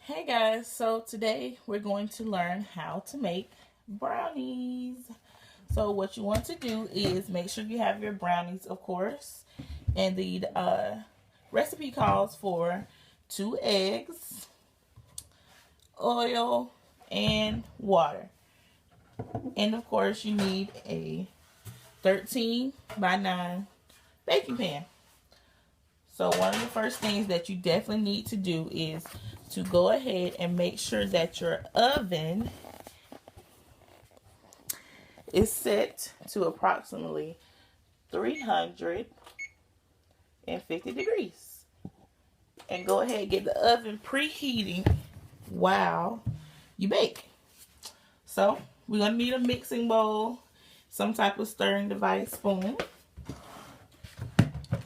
Hey guys, so today we're going to learn how to make brownies. So what you want to do is make sure you have your brownies, of course, and the recipe calls for 2 eggs, oil, and water. And of course you need a 13 by 9 baking pan. So one of the first things that you definitely need to do is to go ahead and make sure that your oven is set to approximately 350 degrees. And go ahead and get the oven preheating while you bake. So we're going to need a mixing bowl, some type of stirring device, spoon.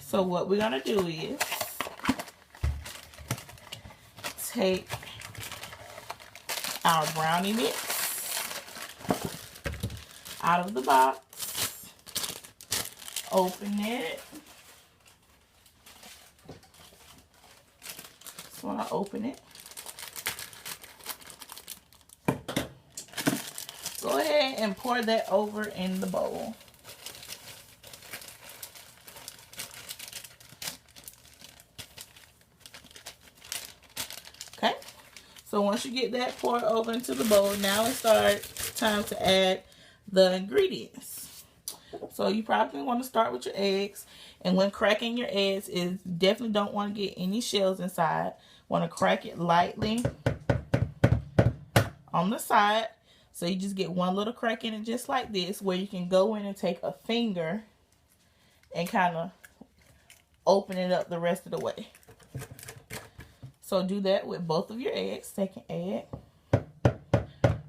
So what we're going to do is take our brownie mix out of the box, open it. So when I open it, go ahead and pour that over in the bowl. Okay, so once you get that poured over into the bowl, now it's time to add the ingredients. So you probably want to start with your eggs, and when cracking your eggs, is definitely don't want to get any shells inside. Want to crack it lightly on the side, so you just get one little crack in it just like this, where you can go in and take a finger and kind of open it up the rest of the way. So do that with both of your eggs. Take an egg,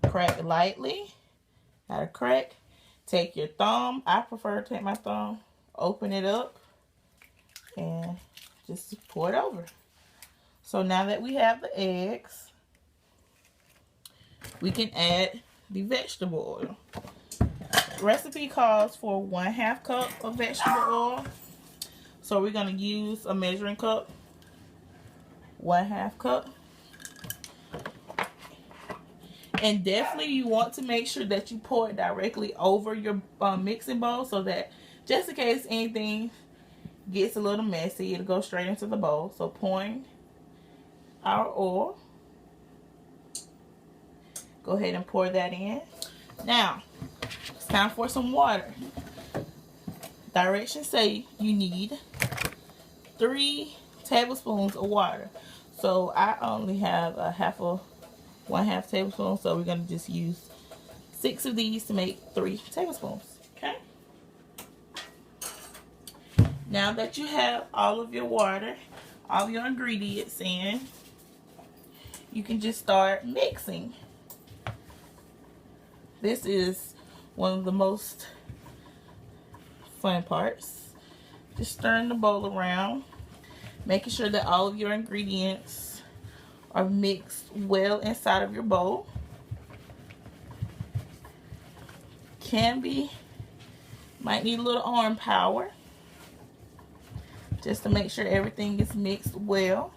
crack lightly, got a crack. Take your thumb, I prefer to take my thumb, open it up, and just pour it over. So now that we have the eggs, we can add the vegetable oil. The recipe calls for 1/2 cup of vegetable oil. So we're going to use a measuring cup, 1/2 cup. And definitely you want to make sure that you pour it directly over your mixing bowl, so that just in case anything gets a little messy, it'll go straight into the bowl. So pouring our oil. Go ahead and pour that in. Now, it's time for some water. Directions say you need 3 tablespoons of water. So I only have a 1/2 tablespoon, so we're going to just use 6 of these to make 3 tablespoons. Okay? Now that you have all of your water, all your ingredients in, you can just start mixing. This is one of the most fun parts. Just stirring the bowl around, making sure that all of your ingredients are mixed well inside of your bowl. Might need a little arm power just to make sure everything is mixed well.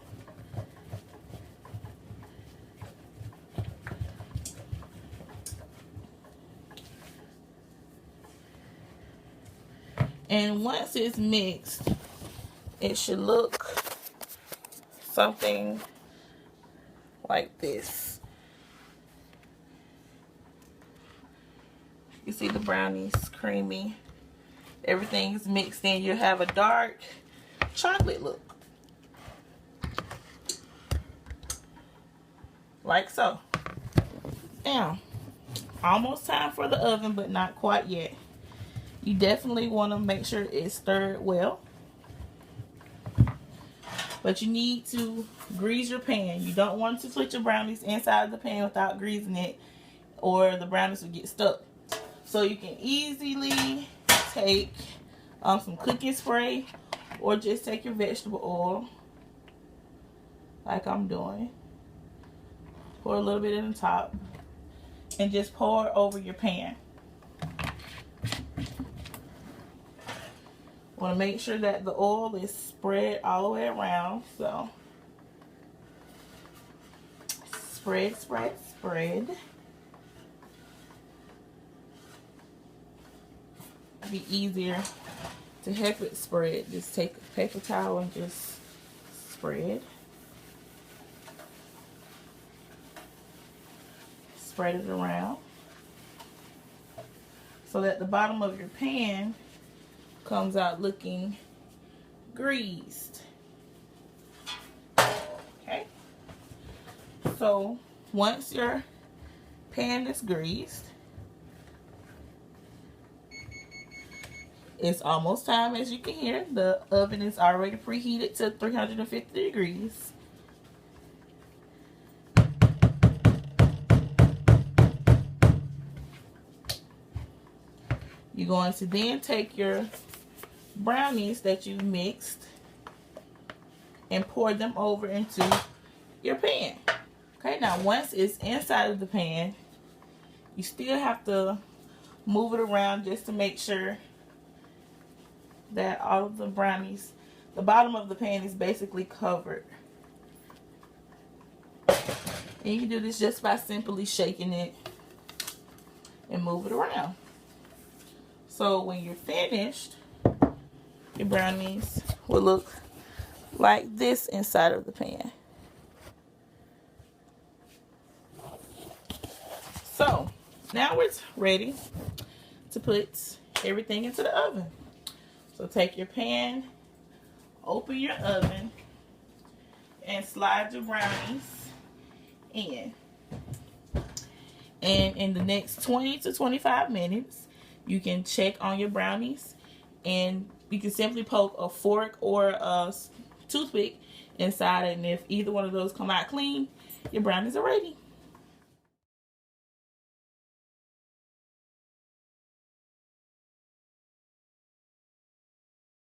And once it's mixed, it should look something like this. You see the brownies creamy. Everything's mixed in. You have a dark chocolate look. Like so. Now, almost time for the oven, but not quite yet. You definitely want to make sure it's stirred well. But you need to grease your pan. You don't want to put your brownies inside the pan without greasing it, or the brownies will get stuck. So you can easily take some cooking spray, or just take your vegetable oil, like I'm doing. Pour a little bit in the top, and just pour over your pan. Want to make sure that the oil is spread all the way around. So spread, spread, spread. It'd be easier to help it spread. Just take a paper towel and just spread. Spread it around so that the bottom of your pan comes out looking greased. Okay, so once your pan is greased, it's almost time. As you can hear, the oven is already preheated to 350 degrees. You're going to then take your brownies that you've mixed and pour them over into your pan. Okay, now once it's inside of the pan, you still have to move it around just to make sure that all of the brownies, the bottom of the pan is basically covered. And you can do this just by simply shaking it and move it around. So when you're finished, your brownies will look like this inside of the pan. So now it's ready to put everything into the oven. So take your pan, open your oven, and slide your brownies in. And in the next 20 to 25 minutes, you can check on your brownies, and you can simply poke a fork or a toothpick inside, and if either one of those come out clean, your brownies are ready.